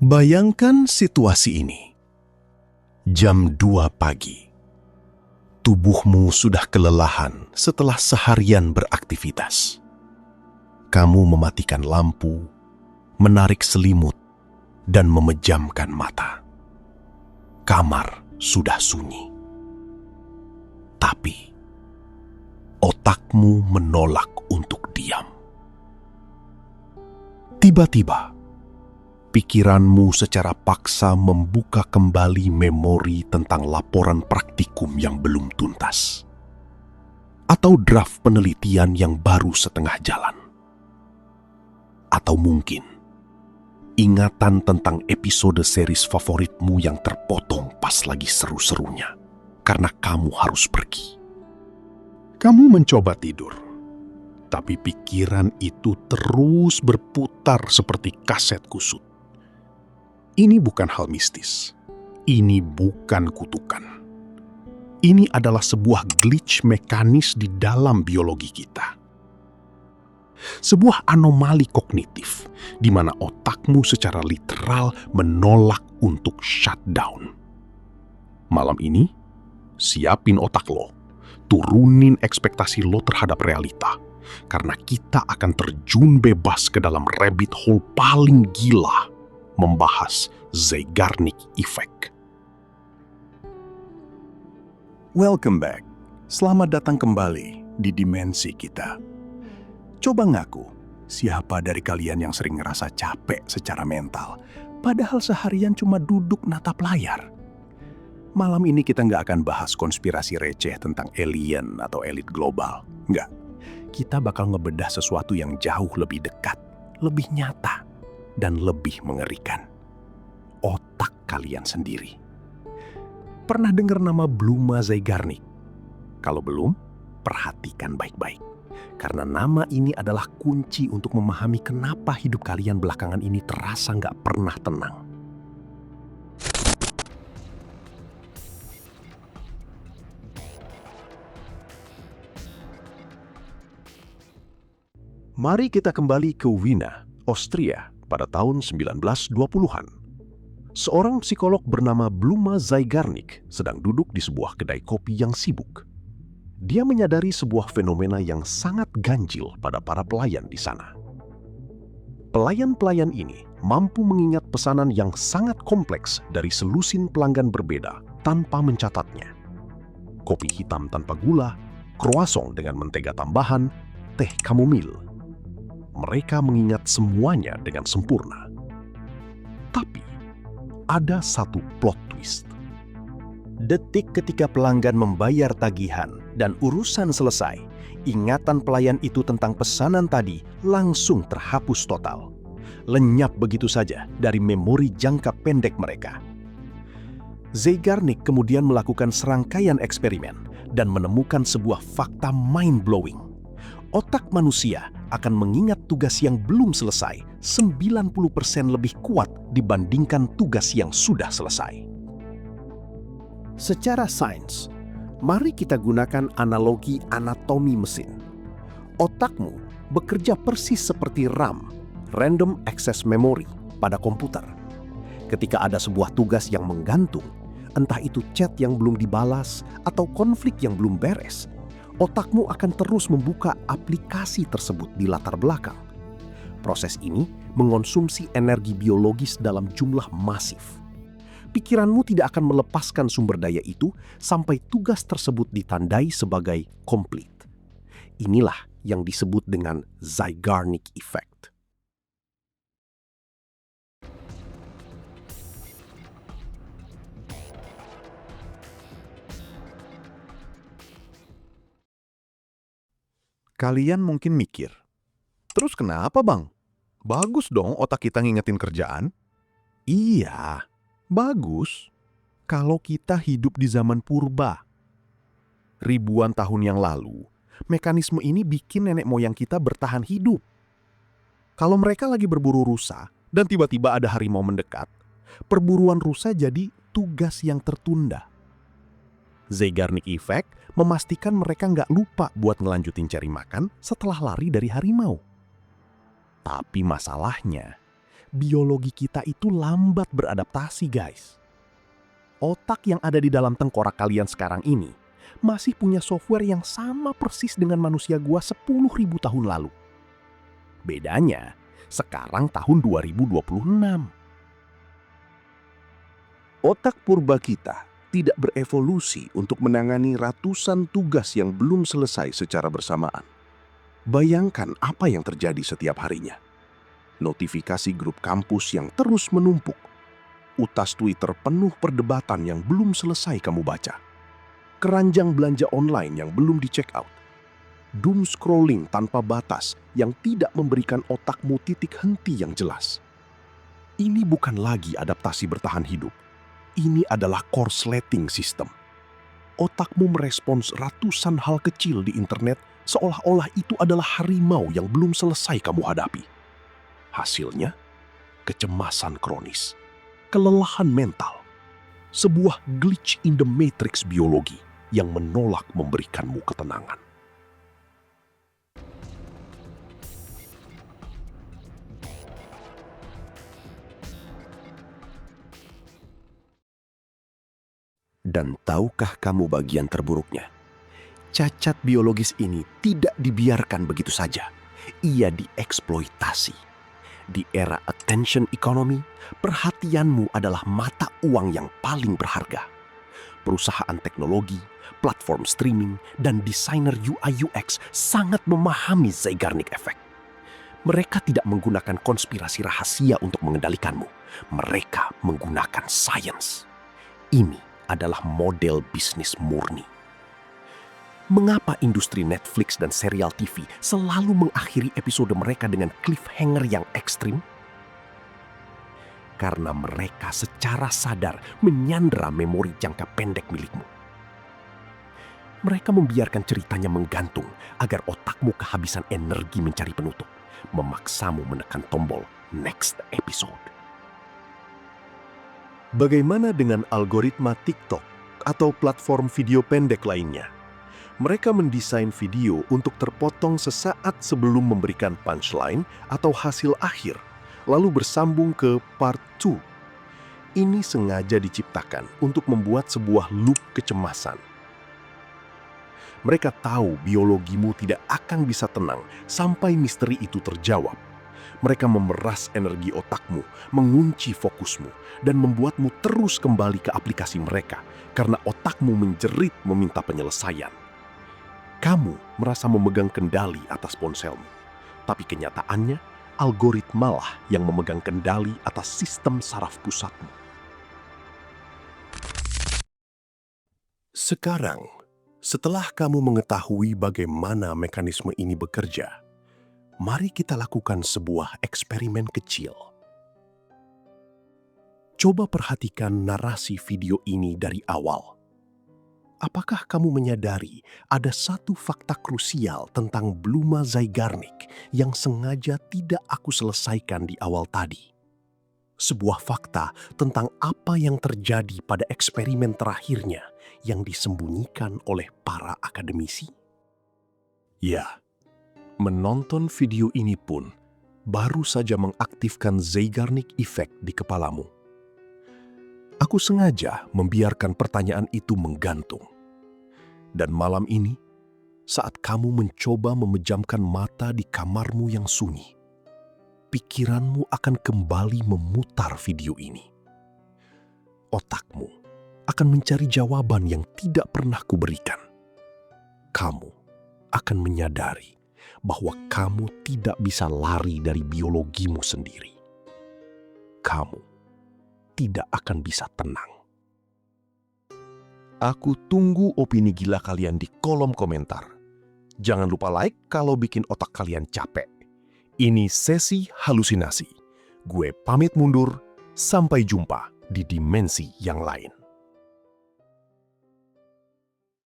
Bayangkan situasi ini. Jam 2 pagi. Tubuhmu sudah kelelahan setelah seharian beraktivitas. Kamu mematikan lampu, menarik selimut, dan memejamkan mata. Kamar sudah sunyi. Tapi, otakmu menolak untuk diam. Tiba-tiba, pikiranmu secara paksa membuka kembali memori tentang laporan praktikum yang belum tuntas. Atau draft penelitian yang baru setengah jalan. Atau mungkin, ingatan tentang episode series favoritmu yang terpotong pas lagi seru-serunya, karena kamu harus pergi. Kamu mencoba tidur, tapi pikiran itu terus berputar seperti kaset kusut. Ini bukan hal mistis. Ini bukan kutukan. Ini adalah sebuah glitch mekanis di dalam biologi kita. Sebuah anomali kognitif di mana otakmu secara literal menolak untuk shutdown. Malam ini, siapin otak lo, turunin ekspektasi lo terhadap realita, karena kita akan terjun bebas ke dalam rabbit hole paling gila, membahas Zeigarnik Effect. Welcome back. Selamat datang kembali di dimensi kita. Coba ngaku, siapa dari kalian yang sering ngerasa capek secara mental, padahal seharian cuma duduk natap layar? Malam ini kita nggak akan bahas konspirasi receh tentang alien atau elit global. Nggak. Kita bakal ngebedah sesuatu yang jauh lebih dekat, lebih nyata, dan lebih mengerikan. Otak kalian sendiri. Pernah dengar nama Bluma Zeigarnik? Kalau belum, perhatikan baik-baik. Karena nama ini adalah kunci untuk memahami kenapa hidup kalian belakangan ini terasa nggak pernah tenang. Mari kita kembali ke Wiener, Austria pada tahun 1920-an. Seorang psikolog bernama Bluma Zeigarnik sedang duduk di sebuah kedai kopi yang sibuk. Dia menyadari sebuah fenomena yang sangat ganjil pada para pelayan di sana. Pelayan-pelayan ini mampu mengingat pesanan yang sangat kompleks dari selusin pelanggan berbeda tanpa mencatatnya. Kopi hitam tanpa gula, croissant dengan mentega tambahan, teh chamomile. Mereka mengingat semuanya dengan sempurna. Tapi, ada satu plot twist. Detik ketika pelanggan membayar tagihan dan urusan selesai, ingatan pelayan itu tentang pesanan tadi langsung terhapus total. Lenyap begitu saja dari memori jangka pendek mereka. Zeigarnik kemudian melakukan serangkaian eksperimen dan menemukan sebuah fakta mind-blowing. Otak manusia akan mengingat tugas yang belum selesai 90% lebih kuat dibandingkan tugas yang sudah selesai. Secara sains, mari kita gunakan analogi anatomi mesin. Otakmu bekerja persis seperti RAM, Random Access Memory, pada komputer. Ketika ada sebuah tugas yang menggantung, entah itu chat yang belum dibalas atau konflik yang belum beres, otakmu akan terus membuka aplikasi tersebut di latar belakang. Proses ini mengonsumsi energi biologis dalam jumlah masif. Pikiranmu tidak akan melepaskan sumber daya itu sampai tugas tersebut ditandai sebagai complete. Inilah yang disebut dengan Zeigarnik Effect. Kalian mungkin mikir, terus kenapa bang? Bagus dong otak kita ngingetin kerjaan. Iya, bagus kalau kita hidup di zaman purba. Ribuan tahun yang lalu, mekanisme ini bikin nenek moyang kita bertahan hidup. Kalau mereka lagi berburu rusa dan tiba-tiba ada harimau mendekat, perburuan rusa jadi tugas yang tertunda. Zeigarnik Effect memastikan mereka nggak lupa buat ngelanjutin cari makan setelah lari dari harimau. Tapi masalahnya, biologi kita itu lambat beradaptasi, guys. Otak yang ada di dalam tengkorak kalian sekarang ini masih punya software yang sama persis dengan manusia gua 10.000 tahun lalu. Bedanya, sekarang tahun 2026. Otak purba kita tidak berevolusi untuk menangani ratusan tugas yang belum selesai secara bersamaan. Bayangkan apa yang terjadi setiap harinya. Notifikasi grup kampus yang terus menumpuk. Utas Twitter penuh perdebatan yang belum selesai kamu baca. Keranjang belanja online yang belum di-check out. Doom scrolling tanpa batas yang tidak memberikan otakmu titik henti yang jelas. Ini bukan lagi adaptasi bertahan hidup. Ini adalah korsleting system. Otakmu merespons ratusan hal kecil di internet seolah-olah itu adalah harimau yang belum selesai kamu hadapi. Hasilnya, kecemasan kronis, kelelahan mental, sebuah glitch in the matrix biologi yang menolak memberikanmu ketenangan. Dan tahukah kamu bagian terburuknya? Cacat biologis ini tidak dibiarkan begitu saja. Ia dieksploitasi. Di era attention economy, perhatianmu adalah mata uang yang paling berharga. Perusahaan teknologi, platform streaming, dan desainer UI UX sangat memahami Zeigarnik Effect. Mereka tidak menggunakan konspirasi rahasia untuk mengendalikanmu. Mereka menggunakan sains. Ini adalah model bisnis murni. Mengapa industri Netflix dan serial TV selalu mengakhiri episode mereka dengan cliffhanger yang ekstrim? Karena mereka secara sadar menyandera memori jangka pendek milikmu. Mereka membiarkan ceritanya menggantung agar otakmu kehabisan energi mencari penutup, memaksamu menekan tombol next episode. Bagaimana dengan algoritma TikTok atau platform video pendek lainnya? Mereka mendesain video untuk terpotong sesaat sebelum memberikan punchline atau hasil akhir, lalu bersambung ke part 2. Ini sengaja diciptakan untuk membuat sebuah loop kecemasan. Mereka tahu biologimu tidak akan bisa tenang sampai misteri itu terjawab. Mereka memeras energi otakmu, mengunci fokusmu, dan membuatmu terus kembali ke aplikasi mereka karena otakmu menjerit meminta penyelesaian. Kamu merasa memegang kendali atas ponselmu, tapi kenyataannya algoritmalah yang memegang kendali atas sistem saraf pusatmu. Sekarang, setelah kamu mengetahui bagaimana mekanisme ini bekerja, mari kita lakukan sebuah eksperimen kecil. Coba perhatikan narasi video ini dari awal. Apakah kamu menyadari ada satu fakta krusial tentang Bluma Zeigarnik yang sengaja tidak aku selesaikan di awal tadi? Sebuah fakta tentang apa yang terjadi pada eksperimen terakhirnya yang disembunyikan oleh para akademisi? Ya, menonton video ini pun baru saja mengaktifkan Zeigarnik Effect di kepalamu. Aku sengaja membiarkan pertanyaan itu menggantung. Dan malam ini, saat kamu mencoba memejamkan mata di kamarmu yang sunyi, pikiranmu akan kembali memutar video ini. Otakmu akan mencari jawaban yang tidak pernah kuberikan. Kamu akan menyadari bahwa kamu tidak bisa lari dari biologimu sendiri. Kamu tidak akan bisa tenang. Aku tunggu opini gila kalian di kolom komentar. Jangan lupa like kalau bikin otak kalian capek. Ini sesi halusinasi. Gue pamit mundur, sampai jumpa di dimensi yang lain.